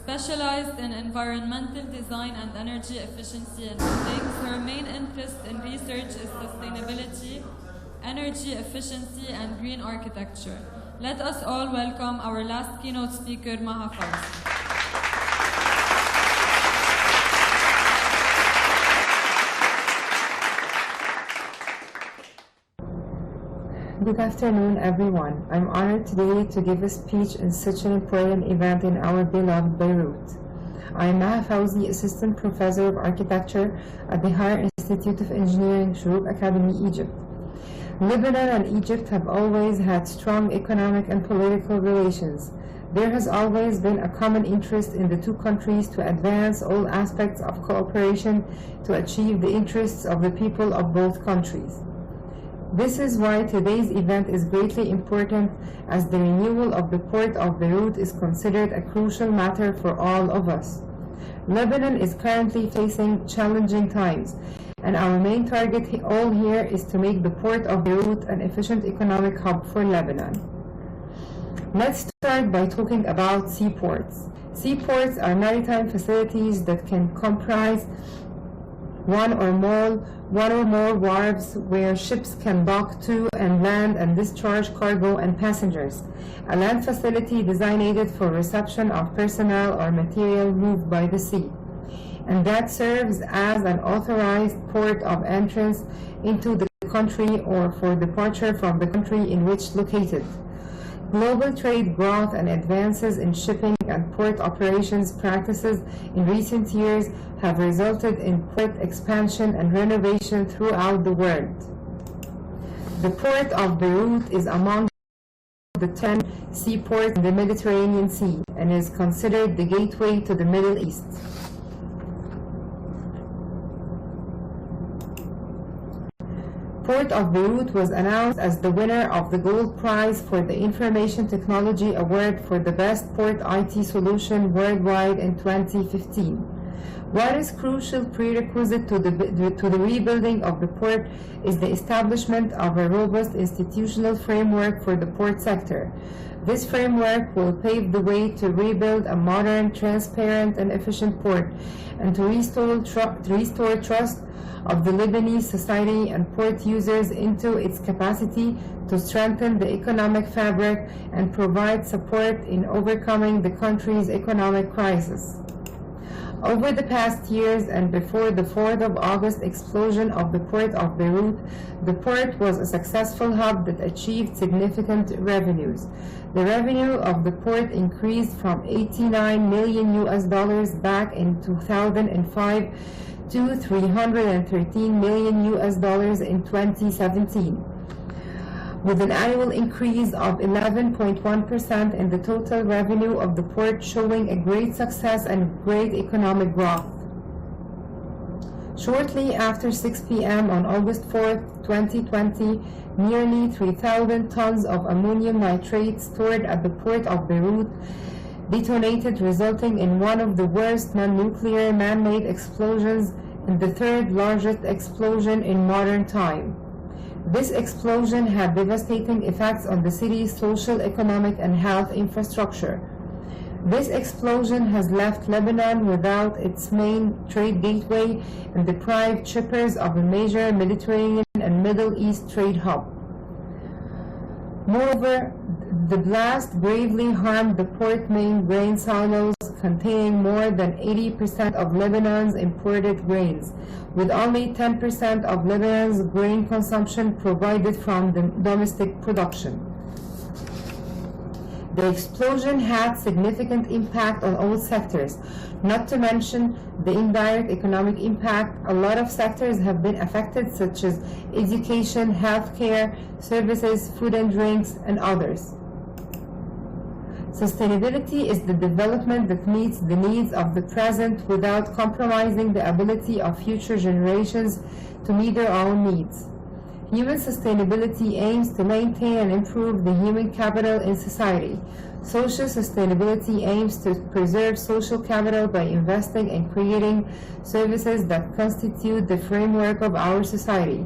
Specialized in environmental design and energy efficiency in buildings, her main interest in research is sustainability, energy efficiency, and green architecture. Let us all welcome our last keynote speaker, Maha Fawzi. Good afternoon, everyone. I'm honored today to give a speech in such an important event in our beloved Beirut. I am Maha Fawzi, Assistant Professor of Architecture at the Higher Institute of Engineering, Shorouk Academy, Egypt. Lebanon and Egypt have always had strong economic and political relations. There has always been a common interest in the two countries to advance all aspects of cooperation to achieve the interests of the people of both countries. This is why today's event is greatly important, as the renewal of the port of Beirut is considered a crucial matter for all of us. Lebanon is currently facing challenging times, and our main target all here is to make the port of Beirut an efficient economic hub for Lebanon. Let's start by talking about seaports. Seaports are maritime facilities that can comprise one or more wharves where ships can dock to and land and discharge cargo and passengers. A land facility designated for reception of personnel or material moved by the sea, and that serves as an authorized port of entrance into the country or for departure from the country in which located. Global trade growth and advances in shipping and port operations practices in recent years have resulted in port expansion and renovation throughout the world. The port of Beirut is among the 10 seaports in the Mediterranean Sea and is considered the gateway to the Middle East. Port of Beirut was announced as the winner of the Gold Prize for the Information Technology Award for the Best Port IT Solution Worldwide in 2015. What is crucial prerequisite to the rebuilding of the port is the establishment of a robust institutional framework for the port sector. This framework will pave the way to rebuild a modern, transparent, and efficient port, and to restore trust of the Lebanese society and port users into its capacity to strengthen the economic fabric and provide support in overcoming the country's economic crisis. Over the past years and before the 4th of August explosion of the port of Beirut, the port was a successful hub that achieved significant revenues. The revenue of the port increased from $89 million back in 2005 to $313 million in 2017, with an annual increase of 11.1% in the total revenue of the port, showing a great success and great economic growth. Shortly after 6 p.m. on August 4, 2020, nearly 3,000 tons of ammonium nitrate stored at the port of Beirut detonated, resulting in one of the worst non-nuclear man-made explosions and the third largest explosion in modern time. This explosion had devastating effects on the city's social, economic, and health infrastructure. This explosion has left Lebanon without its main trade gateway and deprived shippers of a major Mediterranean and Middle East trade hub. Moreover, the blast gravely harmed the port main grain silos, containing more than 80% of Lebanon's imported grains, with only 10% of Lebanon's grain consumption provided from the domestic production. The explosion had significant impact on all sectors, not to mention the indirect economic impact. A lot of sectors have been affected, such as education, healthcare, services, food and drinks, and others. Sustainability is the development that meets the needs of the present without compromising the ability of future generations to meet their own needs. Human sustainability aims to maintain and improve the human capital in society. Social sustainability aims to preserve social capital by investing and creating services that constitute the framework of our society.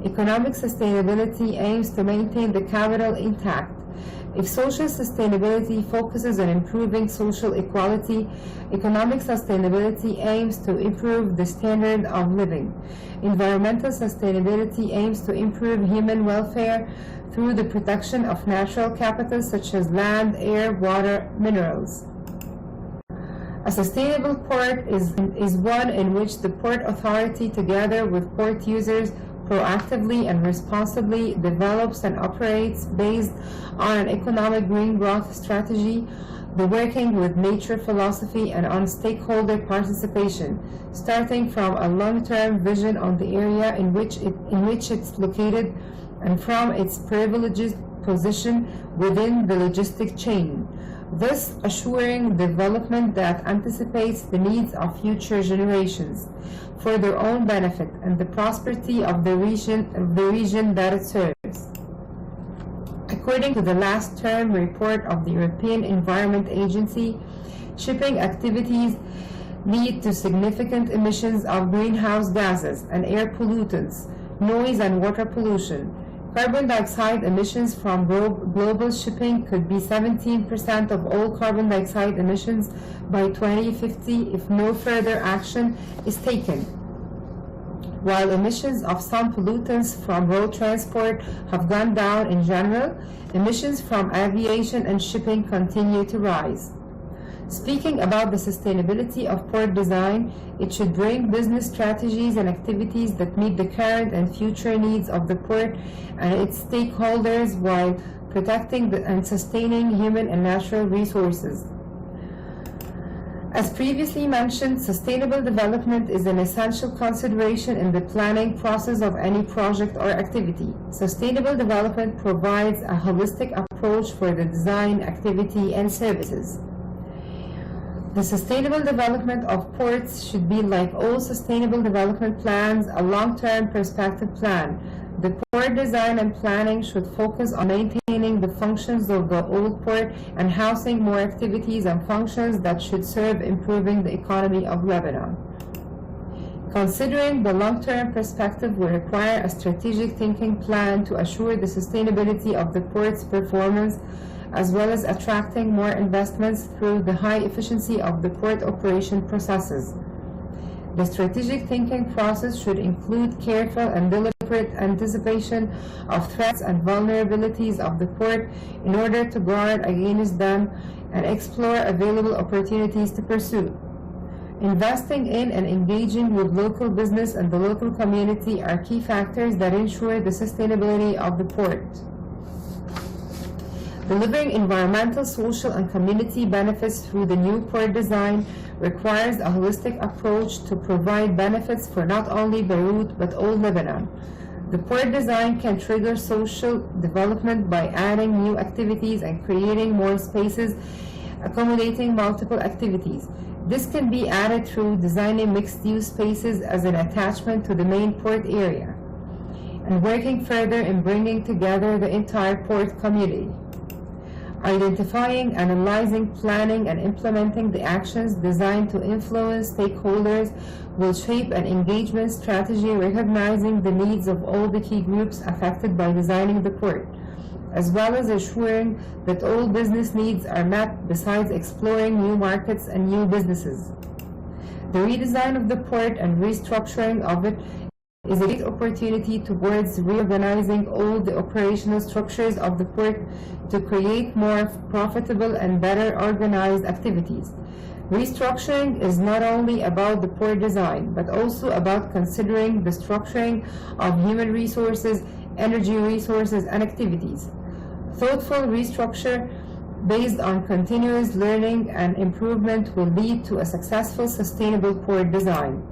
Economic sustainability aims to maintain the capital intact If social sustainability focuses on improving social equality, economic sustainability aims to improve the standard of living. Environmental sustainability aims to improve human welfare through the protection of natural capital such as land, air, water, minerals. A sustainable port is one in which the Port Authority, together with port users, proactively and responsibly develops and operates based on an economic green growth strategy, the working with nature philosophy, and on stakeholder participation, starting from a long-term vision on the area in which it's located and from its privileged position within the logistic chain, thus assuring development that anticipates the needs of future generations for their own benefit and the prosperity of the region that it serves. According to the last term report of the European Environment Agency, shipping activities lead to significant emissions of greenhouse gases and air pollutants, noise and water pollution. Carbon dioxide emissions from global shipping could be 17% of all carbon dioxide emissions by 2050 if no further action is taken. While emissions of some pollutants from road transport have gone down in general, emissions from aviation and shipping continue to rise. Speaking about the sustainability of port design, it should bring business strategies and activities that meet the current and future needs of the port and its stakeholders while protecting and sustaining human and natural resources. As previously mentioned, sustainable development is an essential consideration in the planning process of any project or activity. Sustainable development provides a holistic approach for the design, activity, and services. The sustainable development of ports should be, like all sustainable development plans, a long-term perspective plan. The port design and planning should focus on maintaining the functions of the old port and housing more activities and functions that should serve improving the economy of Lebanon. Considering the long-term perspective will require a strategic thinking plan to assure the sustainability of the port's performance, as well as attracting more investments through the high efficiency of the port operation processes. The strategic thinking process should include careful and deliberate anticipation of threats and vulnerabilities of the port in order to guard against them and explore available opportunities to pursue. Investing in and engaging with local business and the local community are key factors that ensure the sustainability of the port. Delivering environmental, social, and community benefits through the new port design requires a holistic approach to provide benefits for not only Beirut but all Lebanon. The port design can trigger social development by adding new activities and creating more spaces accommodating multiple activities. This can be added through designing mixed-use spaces as an attachment to the main port area and working further in bringing together the entire port community. Identifying, analyzing, planning, and implementing the actions designed to influence stakeholders will shape an engagement strategy recognizing the needs of all the key groups affected by designing the port, as well as assuring that all business needs are met besides exploring new markets and new businesses. The redesign of the port and restructuring of it is a great opportunity towards reorganizing all the operational structures of the port to create more profitable and better organized activities. Restructuring is not only about the port design, but also about considering the structuring of human resources, energy resources, and activities. Thoughtful restructure based on continuous learning and improvement will lead to a successful, sustainable port design.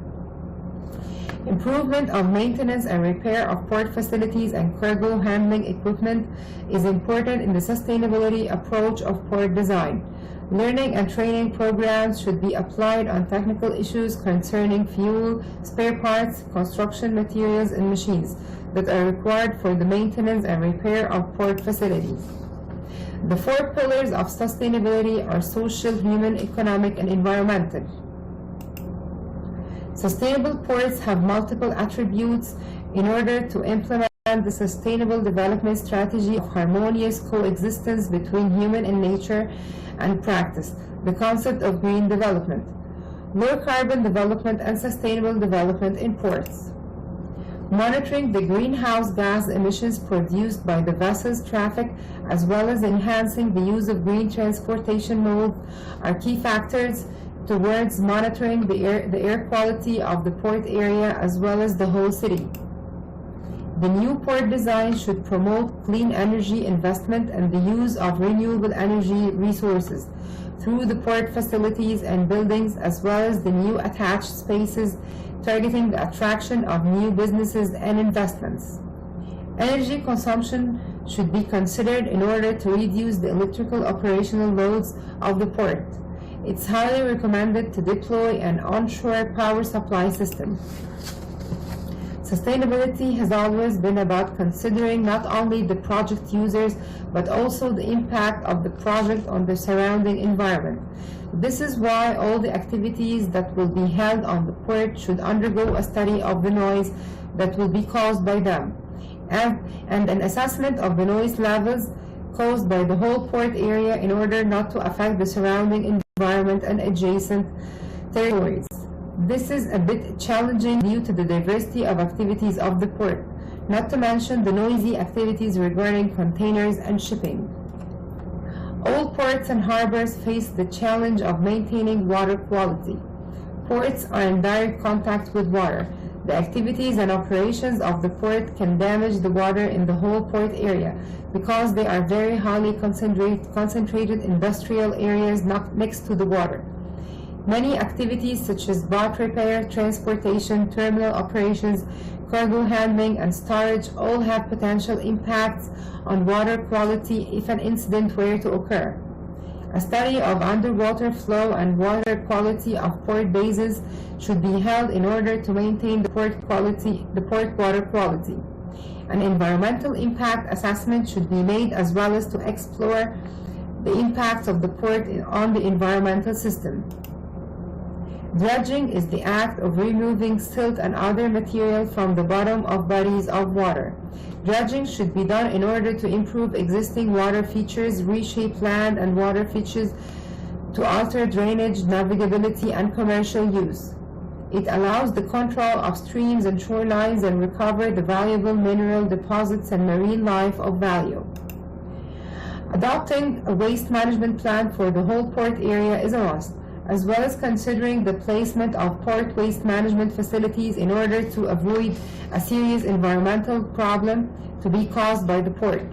Improvement of maintenance and repair of port facilities and cargo handling equipment is important in the sustainability approach of port design. Learning and training programs should be applied on technical issues concerning fuel, spare parts, construction materials, and machines that are required for the maintenance and repair of port facilities. The 4 pillars of sustainability are social, human, economic, and environmental. Sustainable ports have multiple attributes in order to implement understand the sustainable development strategy of harmonious coexistence between human and nature and practice the concept of green development, low carbon development and sustainable development in ports. Monitoring the greenhouse gas emissions produced by the vessel's traffic as well as enhancing the use of green transportation modes are key factors towards monitoring the air quality of the port area as well as the whole city. The new port design should promote clean energy investment and the use of renewable energy resources through the port facilities and buildings as well as the new attached spaces targeting the attraction of new businesses and investments. Energy consumption should be considered in order to reduce the electrical operational loads of the port. It's highly recommended to deploy an onshore power supply system. Sustainability has always been about considering not only the project users but also the impact of the project on the surrounding environment. This is why all the activities that will be held on the port should undergo a study of the noise that will be caused by them and an assessment of the noise levels caused by the whole port area in order not to affect the surrounding environment and adjacent territories. This is a bit challenging due to the diversity of activities of the port, not to mention the noisy activities regarding containers and shipping. All ports and harbors face the challenge of maintaining water quality. Ports are in direct contact with water. The activities and operations of the port can damage the water in the whole port area because they are very highly concentrated industrial areas next to the water. Many activities such as boat repair, transportation, terminal operations, cargo handling, and storage all have potential impacts on water quality if an incident were to occur. A study of underwater flow and water quality of port bases should be held in order to maintain the port water quality. An environmental impact assessment should be made as well as to explore the impacts of the port on the environmental system. Dredging is the act of removing silt and other material from the bottom of bodies of water. Dredging should be done in order to improve existing water features, reshape land and water features to alter drainage, navigability, and commercial use. It allows the control of streams and shorelines and recover the valuable mineral deposits and marine life of value. Adopting a waste management plan for the whole port area is a must, as well as considering the placement of port waste management facilities in order to avoid a serious environmental problem to be caused by the port.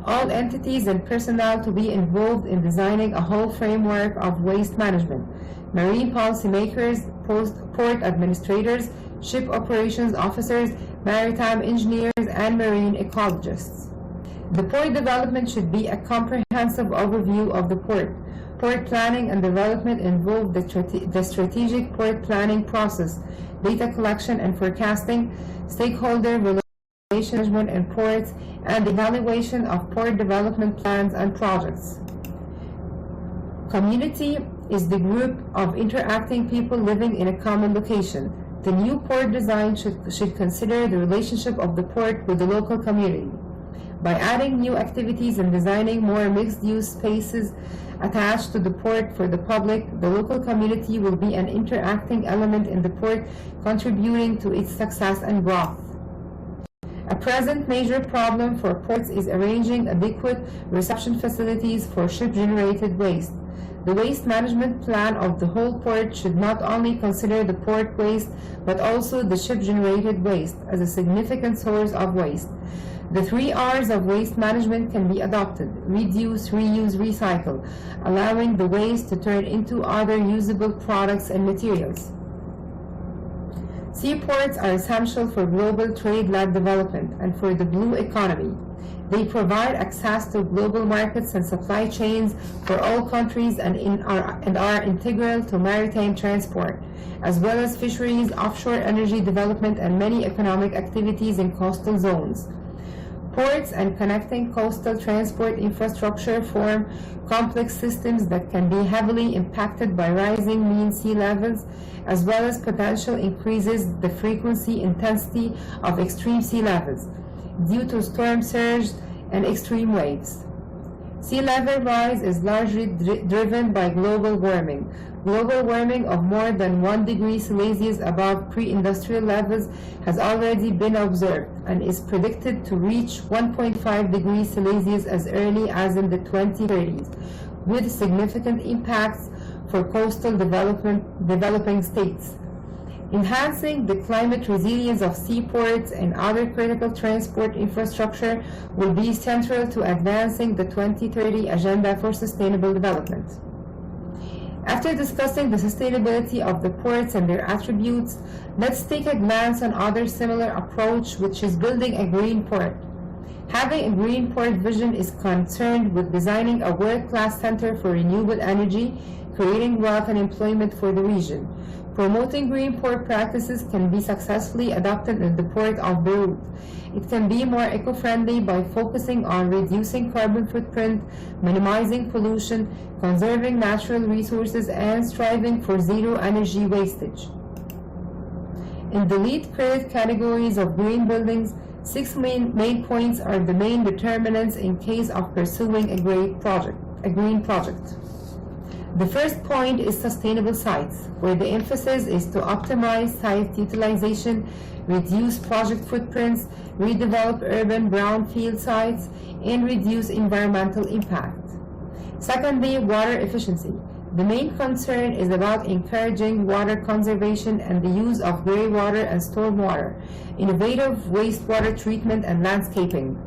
All entities and personnel to be involved in designing a whole framework of waste management: marine policymakers, port administrators, ship operations officers, maritime engineers, and marine ecologists. The port development should be a comprehensive overview of the port. Port planning and development involve the strategic port planning process, data collection and forecasting, stakeholder relation management in ports, and evaluation of port development plans and projects. Community is the group of interacting people living in a common location. The new port design should consider the relationship of the port with the local community. By adding new activities and designing more mixed-use spaces attached to the port for the public, the local community will be an interacting element in the port, contributing to its success and growth. A present major problem for ports is arranging adequate reception facilities for ship-generated waste. The waste management plan of the whole port should not only consider the port waste, but also the ship-generated waste as a significant source of waste. The 3 R's of waste management can be adopted: reduce, reuse, recycle, allowing the waste to turn into other usable products and materials. Seaports are essential for global trade-led development and for the blue economy. They provide access to global markets and supply chains for all countries and are integral to maritime transport, as well as fisheries, offshore energy development, and many economic activities in coastal zones. Ports and connecting coastal transport infrastructure form complex systems that can be heavily impacted by rising mean sea levels, as well as potential increases the frequency intensity of extreme sea levels. due to storm surge and extreme waves. Sea level rise is largely driven by global warming. Global warming of more than 1 degree Celsius above pre-industrial levels has already been observed and is predicted to reach 1.5 degrees Celsius as early as in the 2030s, with significant impacts for coastal developing states. Enhancing the climate resilience of seaports and other critical transport infrastructure will be central to advancing the 2030 Agenda for Sustainable Development. After discussing the sustainability of the ports and their attributes, let's take a glance on other similar approach, which is building a green port. Having a green port vision is concerned with designing a world-class center for renewable energy, creating wealth and employment for the region. Promoting green port practices can be successfully adopted in the port of Beirut. It can be more eco-friendly by focusing on reducing carbon footprint, minimizing pollution, conserving natural resources, and striving for zero energy wastage. In the lead credit categories of green buildings, 6 main points are the main determinants in case of pursuing a green project. The first point is sustainable sites, where the emphasis is to optimize site utilization, reduce project footprints, redevelop urban brownfield sites, and reduce environmental impact. Secondly, water efficiency. The main concern is about encouraging water conservation and the use of grey water and stormwater, innovative wastewater treatment, and landscaping.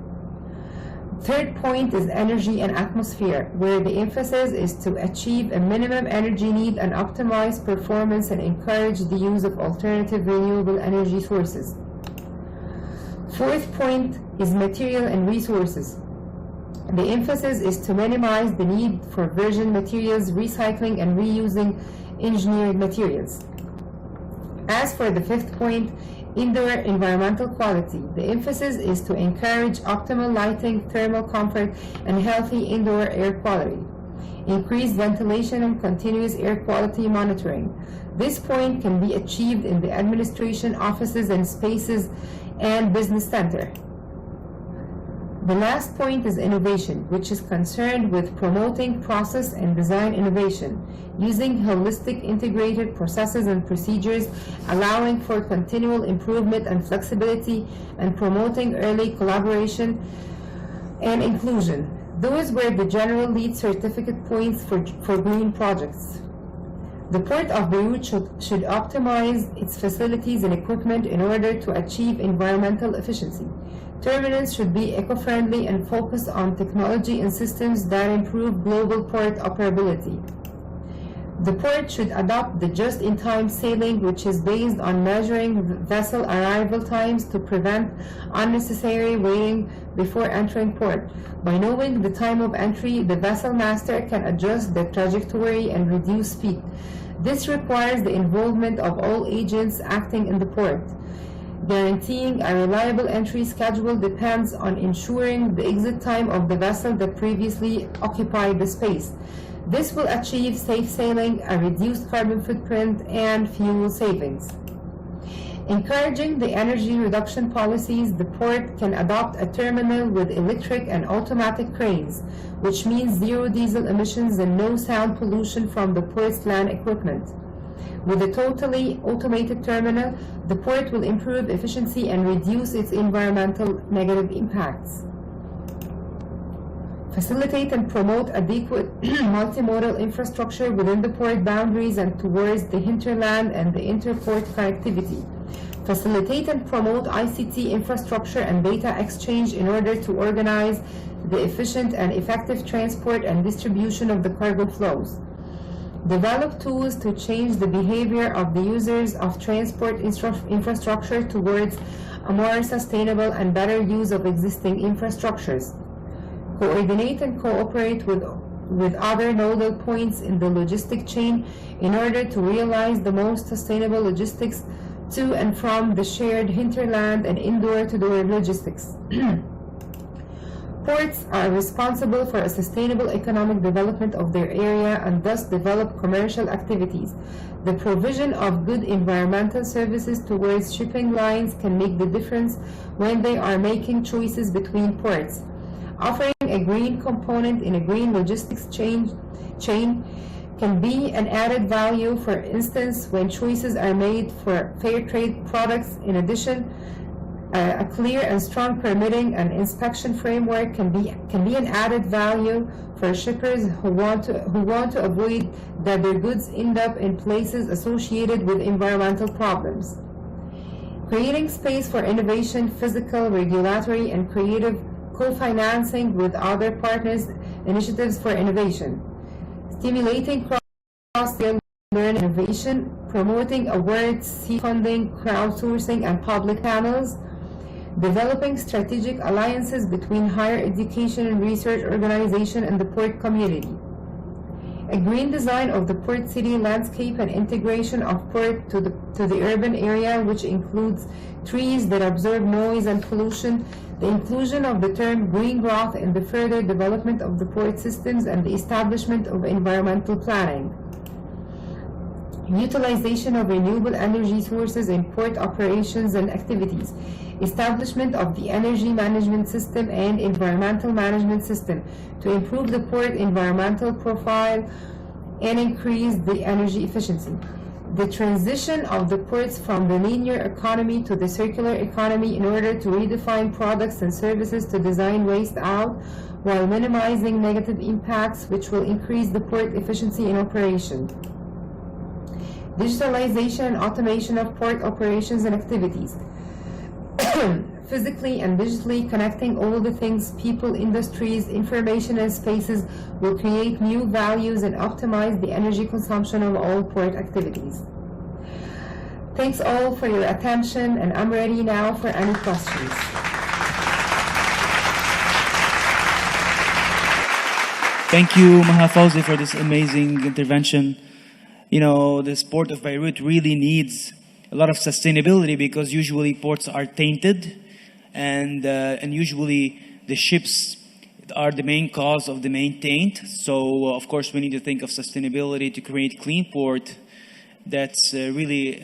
Third point is energy and atmosphere, where the emphasis is to achieve a minimum energy need and optimize performance and encourage the use of alternative renewable energy sources. Fourth point is material and resources. The emphasis is to minimize the need for virgin materials, recycling and reusing engineered materials. As for the fifth point, indoor environmental quality, the emphasis is to encourage optimal lighting, thermal comfort, and healthy indoor air quality. Increased ventilation and continuous air quality monitoring. This point can be achieved in the administration offices and spaces and business center. The last point is innovation, which is concerned with promoting process and design innovation, using holistic integrated processes and procedures, allowing for continual improvement and flexibility, and promoting early collaboration and inclusion. Those were the general lead certificate points for green projects. The Port of Beirut should optimize its facilities and equipment in order to achieve environmental efficiency. Terminals should be eco-friendly and focus on technology and systems that improve global port operability. The port should adopt the just-in-time sailing, which is based on measuring vessel arrival times to prevent unnecessary waiting before entering port. By knowing the time of entry, the vessel master can adjust the trajectory and reduce speed. This requires the involvement of all agents acting in the port. Guaranteeing a reliable entry schedule depends on ensuring the exit time of the vessel that previously occupied the space. This will achieve safe sailing, a reduced carbon footprint, and fuel savings. Encouraging the energy reduction policies, the port can adopt a terminal with electric and automatic cranes, which means zero diesel emissions and no sound pollution from the port's land equipment. With a totally automated terminal, the port will improve efficiency and reduce its environmental negative impacts. Facilitate and promote adequate multimodal infrastructure within the port boundaries and towards the hinterland and the interport connectivity. Facilitate and promote ICT infrastructure and data exchange in order to organize the efficient and effective transport and distribution of the cargo flows. Develop tools to change the behavior of the users of transport infrastructure towards a more sustainable and better use of existing infrastructures. Coordinate and cooperate with other nodal points in the logistic chain in order to realize the most sustainable logistics to and from the shared hinterland and indoor-to-door logistics. Ports are responsible for a sustainable economic development of their area and thus develop commercial activities. The provision of good environmental services towards shipping lines can make the difference when they are making choices between ports. Offering a green component in a green logistics chain can be an added value, for instance, when choices are made for fair trade products. In addition, a clear and strong permitting and inspection framework can be an added value for shippers who want to avoid that their goods end up in places associated with environmental problems. Creating space for innovation, physical, regulatory, and creative co-financing with other partners, initiatives for innovation. Stimulating cross-learning innovation, promoting awards, seed funding, crowdsourcing, and public panels. Developing strategic alliances between higher education and research organizations and the port community. A green design of the port city landscape and integration of port to the urban area, which includes trees that absorb noise and pollution, the inclusion of the term green growth in the further development of the port systems, and the establishment of environmental planning. Utilization of renewable energy sources in port operations and activities. Establishment of the energy management system and environmental management system to improve the port environmental profile and increase the energy efficiency. The transition of the ports from the linear economy to the circular economy in order to redefine products and services to design waste out while minimizing negative impacts, which will increase the port efficiency in operation. Digitalization and automation of port operations and activities. Physically and digitally connecting all the things, people, industries, information, and spaces will create new values and optimize the energy consumption of all port activities. Thanks all for your attention, and I'm ready now for any questions. Thank you, Maha Fawzi, for this amazing intervention. You know, this port of Beirut really needs a lot of sustainability because usually ports are tainted, and usually the ships are the main cause of the main taint. So of course we need to think of sustainability to create clean port that's really